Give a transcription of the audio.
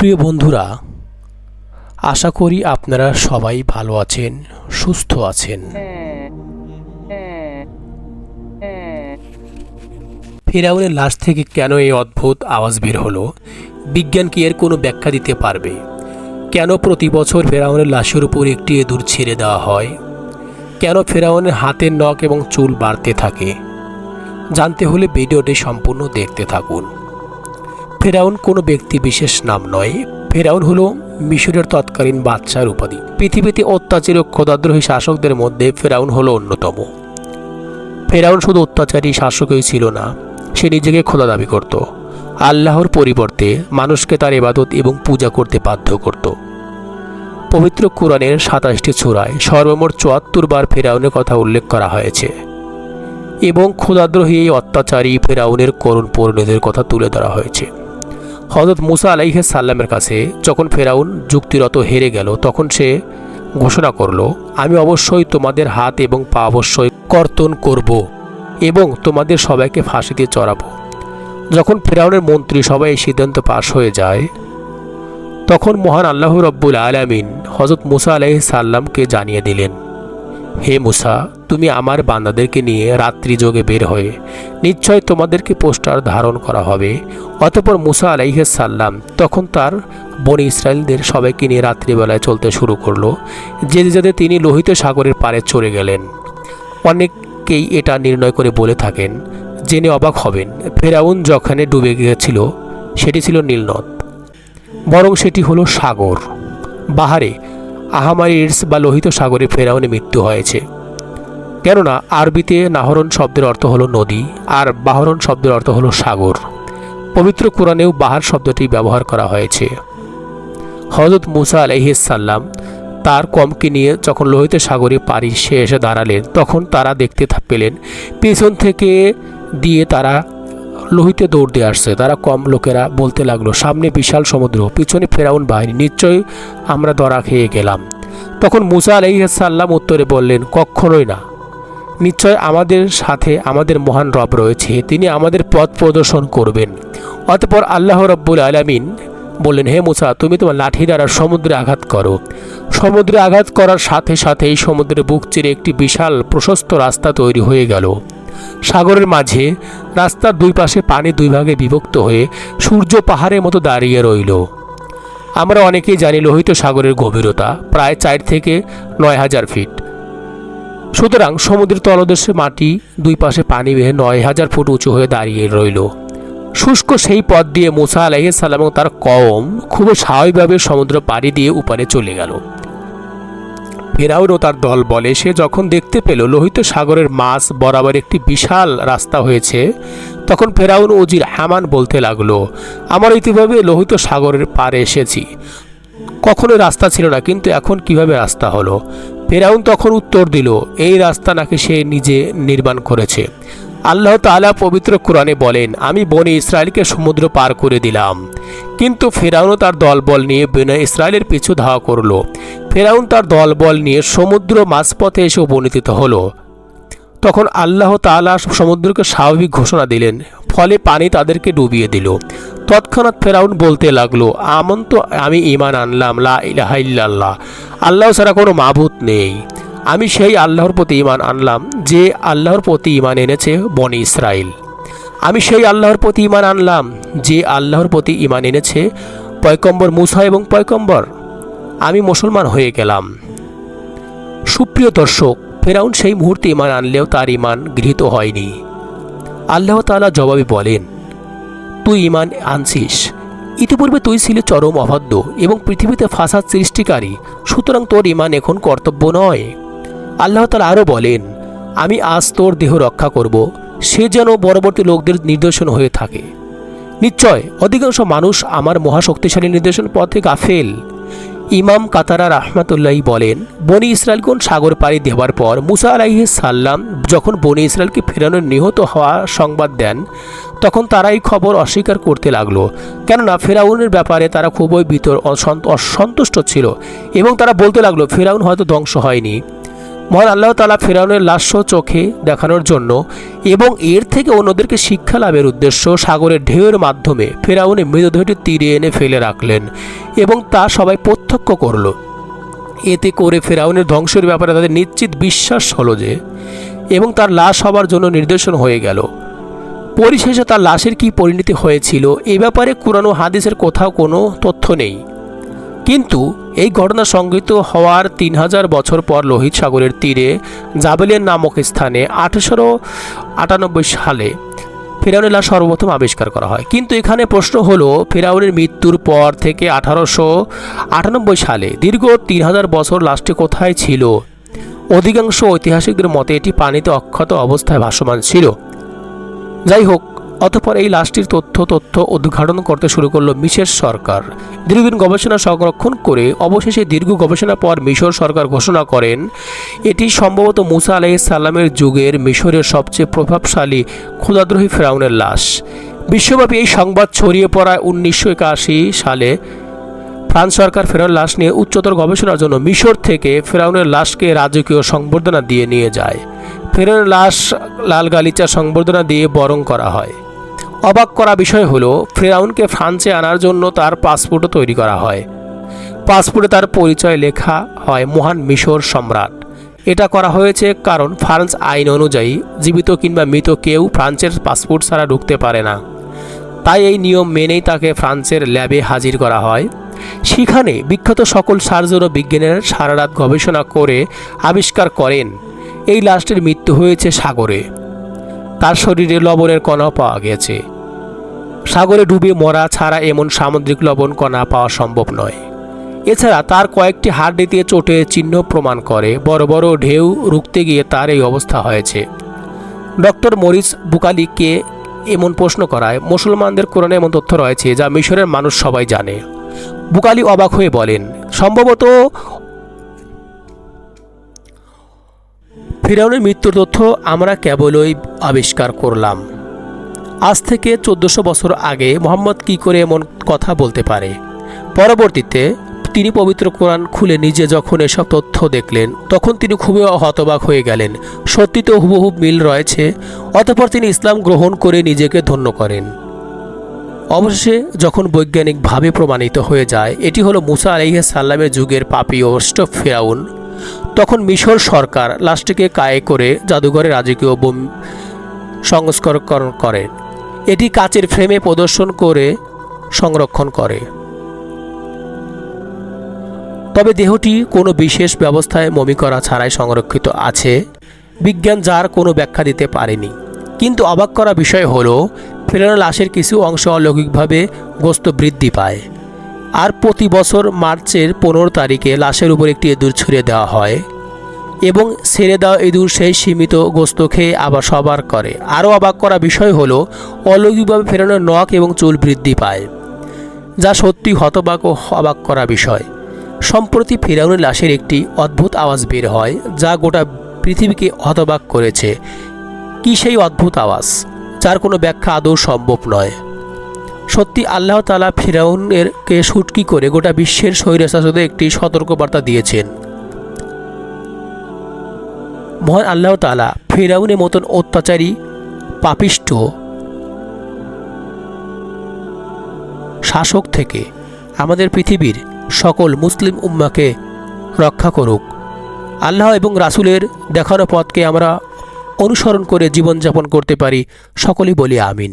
প্রিয় বন্ধুরা, আশা করি আপনারা সবাই ভালো আছেন, সুস্থ আছেন। ফিরআউনের লাশ থেকে কেন এই অদ্ভুত আওয়াজ বের হলো? বিজ্ঞান কি এর কোনো ব্যাখ্যা দিতে পারবে? কেন প্রতি বছর ফিরআউনের লাশের উপর একটি ইঁদুর ছেড়ে দেওয়া হয়? কেন ফিরআউনের হাতের নখ এবং চুল বাড়তে থাকে? জানতে হলে ভিডিওটি সম্পূর্ণ দেখতে থাকুন। ফিরআউন কোনো ব্যক্তি বিশেষ নাম নয়। ফিরআউন হলো মিশরের তৎকালীন বাদশার উপাধি। পৃথিবীতে অত্যাচারী ও ক্ষুধাদ্রোহী শাসকদের মধ্যে ফিরআউন হলো অন্যতম। ফিরআউন শুধু অত্যাচারী শাসকই ছিল না, সে নিজেকে খোদা দাবি করত। আল্লাহর পরিবর্তে মানুষকে তার ইবাদত এবং পূজা করতে বাধ্য করত। পবিত্র কোরআনের ২৭টি সূরায় সর্বমোট ৭৪ বার ফিরআউনের কথা উল্লেখ করা হয়েছে এবং ক্ষুধাদ্রোহী এই অত্যাচারী ফিরআউনের করুণ পরিণতির কথা তুলে ধরা হয়েছে। হযরত মুসা আলাইহিস সালামের কাছে যখন ফিরআউন যুক্তিরত হেরে গেল, তখন সে ঘোষণা করল, আমি অবশ্যই তোমাদের হাত এবং পা অবশ্যই কর্তন করব এবং তোমাদের সবাইকে ফাঁসিতে চড়াবো। যখন ফিরআউনের মন্ত্রী সবাই এই সিদ্ধান্ত পাশ হয়ে যায়, তখন মহান আল্লাহ রব্বুল আলামিন হযরত মুসা আলাইহিস সালামকে জানিয়ে দিলেন, হে মুসা, তুমি আমার বান্দাদেরকে নিয়ে রাত্রি যোগে বের হয়ে নিশ্চয় তোমাদেরকে পোস্টার ধারণ করা হবে। অতঃপর মুসা আলাইহিস সালাম তখন তার বনি ইসরায়েলদের সবাইকে নিয়ে রাত্রিবেলায় চলতে শুরু করলো। যেতে যেতে তিনি লোহিত সাগরের পাড়ে চলে গেলেন। অনেকেই এটা নির্ণয় করে বলে থাকেন, জেনে অবাক হবেন, ফিরআউন যেখানে ডুবে গিয়েছিল সেটি ছিল নীল নদ, বরং সেটি হলো সাগর। বাহারে আহামারিস বা লোহিত সাগরে ফিরআউনের মৃত্যু হয়েছে। কেননা আরবিতে নাহরন শব্দের অর্থ হলো নদী, আর বাহরন শব্দের অর্থ হলো সাগর। পবিত্র কোরআনেও বাহার শব্দটি ব্যবহার করা হয়েছে। হযরত মুসা আলাইহিস সালাম তার কমকে নিয়ে যখন লোহিত সাগরে পাড়ি সে এসে দাঁড়ালেন, তখন তারা দেখতে পেলেন পেছন থেকে দিয়ে তারা লোহিতে দৌড় দিয়ে আসছে। তারা কম লোকেরা বলতে লাগলো, সামনে বিশাল সমুদ্র, পিছনে ফিরআউন বাহিনী, নিশ্চয়ই আমরা ধরা খেয়ে গেলাম। তখন মুসা আলাইহিস সালাম উত্তরে বললেন, কখনোই না, নিশ্চয় আমাদের সাথে আমাদের মহান রব রয়েছে, তিনি আমাদের পথ প্রদর্শন করবেন। অতঃপর আল্লাহ রব্বুল আলামিন বললেন, হে মুসা, তুমি তোমার লাঠি দ্বারা সমুদ্রে আঘাত করো। সমুদ্রে আঘাত করার সাথে সাথেই সমুদ্রের বুক চিরে একটি বিশাল প্রশস্ত রাস্তা তৈরি হয়ে গেল। সাগরের মাঝে রাস্তার দুই পাশে পানি দুই ভাগে বিভক্ত হয়ে সূর্য পাহাড়ের মতো দাঁড়িয়ে রইল। আমরা অনেকেই জানি লোহিত সাগরের গভীরতা প্রায় ৪ থেকে ৯,০০০ ফিট। সুতরাং সমুদ্রের তলদেশে মাটি দুই পাশে পানি বেয়ে ৯,০০০ ফুট উঁচু হয়ে দাঁড়িয়ে রইল। শুষ্ক সেই পথ দিয়ে মুসা আলাইহিস সালাম এবং তার কওম খুব স্বাভাবিকভাবে সমুদ্র পাড়ি দিয়ে উপারে চলে গেল। ফিরআউন ও তার দল বলে, সে যখন দেখতে পেল লোহিত সাগরের মাঝ বরাবর একটি বিশাল রাস্তা হয়েছে, তখন ফিরআউন উজির হামান বলতে লাগলো, আমরা ইতিভাবে লোহিত সাগরের পাড়ে এসেছি, কখনো রাস্তা ছিল না, কিন্তু এখন কিভাবে রাস্তা হলো? ফিরআউন তখন উত্তর দিল, এই রাস্তা নাকি সে নিজে নির্মাণ করেছে। আল্লাহ তাআলা পবিত্র কোরআনে বলেন, আমি বনি ইসরায়েলকে সমুদ্র পার করে দিলাম, কিন্তু ফিরআউন তার দলবল নিয়ে বনি ইসরায়েলের পিছু ধাওয়া করলো। ফিরআউন তার দলবল নিয়ে সমুদ্র মাঝপথে এসে উপনীত হলো। তখন আল্লাহ তাআলা সমুদ্রকে স্বাভাবিক ঘোষণা দিলেন, ফলে পানি তাদেরকে ডুবিয়ে দিল। তৎক্ষণাৎ ফিরআউন বলতে লাগলো, আমি ঈমান আনলাম, লা ইলাহা ইল্লাল্লাহ, আল্লাহ ছাড়া কোনো মাবুদ নেই। আমি সেই আল্লাহর প্রতি ঈমান আনলাম যে আল্লাহর প্রতি ঈমান এনেছে বনি ইসরাইল। আমি সেই আল্লাহর প্রতি ঈমান আনলাম যে আল্লাহর প্রতি ঈমান এনেছে পয়গম্বর মুসা এবং পয়গম্বর। আমি মুসলমান হয়ে গেলাম। সুপ্রিয় দর্শক, ফিরআউন সেই মুহূর্তে ঈমান আনলেও তার ঈমান গৃহীত হয়নি। আল্লাহ তাআলা জবাবে বলেন, তুই ঈমান আনছিস, ইতিপূর্বে তুই ছিলি চরম অবাধ্য এবং পৃথিবীতে ফাসাদ সৃষ্টিকারী, সুতরাং তোর ঈমান এখন কর্তব্য নয়। আল্লাহ তাআলা আরও বলেন, আমি আজ তোর দেহ রক্ষা করব, সে যেন পরবর্তী লোকদের নিদর্শন হয়ে থাকে। নিশ্চয় অধিকাংশ মানুষ আমার মহাশক্তিশালী নিদর্শন পথে গাফেল। ইমাম কাতারা রাহমাতুল্লাহি বলেন, বনি ইসরায়েলগণ সাগর পাড়ি দেওয়ার পর মুসা আলাইহিস সালাম যখন বনি ইসরায়েলকে ফিরআউনের নিহত হওয়া সংবাদ দেন, তখন তারা এই খবর অস্বীকার করতে লাগলো। কেননা ফিরআউনের ব্যাপারে তারা খুবই অসন্তুষ্ট ছিল এবং তারা বলতে লাগলো, ফিরআউন হয়তো ধ্বংস হয়নি, মহান আল্লাহ তাআলা ফেরাউনের লাশ চোখে দেখানোর জন্য এবং এর থেকে অন্যদেরকে শিক্ষা লাভের উদ্দেশ্য সাগরের ঢেউয়ের মাধ্যমে ফেরাউনের মৃতদেহটি তীরে এনে ফেলে রাখলেন এবং তা সবাই প্রত্যক্ষ করল। এতে করে ফেরাউনের ধ্বংসের ব্যাপারে তাদের নিশ্চিত বিশ্বাস হলো যে এবং তার লাশ হবার জন্য নির্দেশন হয়ে গেল। পরিশেষে তার লাশের কী পরিণতি হয়েছিল এ ব্যাপারে কুরআন ও হাদিসের কোথাও কোনো তথ্য নেই। কিন্তু এই ঘটনা সংঘটিত হওয়ার 3000 বছর পর লোহিত সাগরের তীরে জাবেলিয়া নামক স্থানে 1898 সালে ফেরাউনের লাশ সর্বপ্রথম আবিষ্কার করা হয়। কিন্তু এখানে প্রশ্ন হলো, ফেরাউনের মৃত্যুর পর থেকে 1898 সালে দীর্ঘ 3000 বছর লাশটি কোথায় ছিল? অধিকাংশ ঐতিহাসিকদের মতে এটি পানিতে অক্ষত অবস্থায় ভাসমান ছিল। যাই হোক, অতঃপর এই লাশটির তথ্য উদ্ঘাটন করতে শুরু করলো মিশর সরকার। দীর্ঘদিন গবেষণা সংরক্ষণ করে অবশেষে দীর্ঘ গবেষণার পর মিশর সরকার ঘোষণা করেন এটি সম্ভবত মুসা আলাইহিস সালামের যুগের মিশরের সবচেয়ে প্রভাবশালী ক্ষুধাদ্রোহী ফেরাউনের লাশ। বিশ্বব্যাপী এই সংবাদ ছড়িয়ে পড়ায় 1981 সালে ফ্রান্স সরকার ফেরাউনের লাশ নিয়ে উচ্চতর গবেষণার জন্য মিশর থেকে ফেরাউনের লাশকে রাজকীয় সংবর্ধনা দিয়ে নিয়ে যায়। ফেরাউনের লাশ লাল গালিচা সংবর্ধনা দিয়ে বরণ করা হয়। অবাক করা বিষয় হলো, ফেরাউনকে ফ্রান্সে আনার জন্য তার পাসপোর্টও তৈরি করা হয়। পাসপোর্টে তার পরিচয় লেখা হয় মহান মিশর সম্রাট। এটা করা হয়েছে কারণ ফ্রান্স আইন অনুযায়ী জীবিত কিংবা মৃত কেউ ফ্রান্সের পাসপোর্ট ছাড়া ঢুকতে পারে না। তাই এই নিয়ম মেনেই তাকে ফ্রান্সের ল্যাবে হাজির করা হয়। সেখানে বিখ্যাত সকল সার্জন ও বিজ্ঞানীরা সারা রাত গবেষণা করে আবিষ্কার করেন এই লাশটির মৃত্যু হয়েছে সাগরে। তার শরীরে লবণের কণাও পাওয়া গেছে। সাগরে ডুবে মরা ছাড়া এমন সামুদ্রিক লবণ কণা পাওয়া সম্ভব নয়। এছাড়া তার কয়েকটি হাড্ডিতে চোটের চিহ্ন প্রমাণ করে বড় বড় ঢেউ রুখতে গিয়ে তার এই অবস্থা হয়েছে। ডক্টর মরিস বুকালিকে এমন প্রশ্ন করায় মুসলমানদের কোরআনে এমন তথ্য রয়েছে যা মিশরের মানুষ সবাই জানে। বুকালি অবাক হয়ে বলেন, সম্ভবত ফিরআউনের মৃত্যুর তথ্য আমরা কেবলই আবিষ্কার করলাম। আজ থেকে 1400 বছর আগে মোহাম্মদ কি করে এমন কথা বলতে পারে? পরবর্তীতে তিনি পবিত্র কোরআন খুলে নিজে যখন এসব তথ্য দেখলেন তখন তিনি খুবই হতবাক হয়ে গেলেন। সত্যি তো হুবহু মিল রয়েছে। অতঃপর তিনি ইসলাম গ্রহণ করে নিজেকে ধন্য করেন। অবশেষে যখন বৈজ্ঞানিকভাবে প্রমাণিত হয়ে যায় এটি হলো মুসা আলাইহিস সালামের যুগের পাপী ও ফেরাউন, তখন মিশর সরকার লাশটিকে কায়ে করে জাদুঘরে রাজকীয় সংস্করণ করেন। এটি কাচের ফ্রেমে প্রদর্শন করে সংরক্ষণ করে। তবে দেহটি কোনো বিশেষ ব্যবস্থায় মমি করা ছাড়াই সংরক্ষিত আছে। বিজ্ঞান যার কোনো ব্যাখ্যা দিতে পারেনি। কিন্তু অবাক করা বিষয় হলো, ফেরাউনের লাশের কিছু অংশ অলৌকিকভাবে গোস্ত বৃদ্ধি পায়। আর প্রতি বছর মার্চের 15 তারিখে লাশের উপর একটি ইঁদুর ছুঁড়ে দেওয়া হয় এবং ছেড়ে দেওয়া ইঁদুর সেই সীমিত গোস্ত খেয়ে আবার সবার করে। আরও অবাক করা বিষয় হলো, অলৌকিকভাবে ফেরাউনের নখ এবং চুল বৃদ্ধি পায়, যা সত্যি হতবাক ও অবাক করা বিষয়। সম্প্রতি ফেরাউনের লাশের একটি অদ্ভুত আওয়াজ বের হয় যা গোটা পৃথিবীকে হতবাক করেছে। কি সেই অদ্ভুত আওয়াজ যার কোনো ব্যাখ্যা আদৌ সম্ভব নয়? সত্যি আল্লাহ তাআলা ফিরআউনকে শুটকি করে গোটা বিশ্বের স্বৈরশাসকদের একটি সতর্কবার্তা দিয়েছেন। মহান আল্লাহ তাআলা ফিরআউনের মতন অত্যাচারী পাপিষ্ঠ শাসক থেকে আমাদের পৃথিবীর সকল মুসলিম উম্মাকে রক্ষা করুক। আল্লাহ এবং রাসূলের দেখানো পথকে আমরা অনুসরণ করে জীবনযাপন করতে পারি। সকলেই বলি আমিন।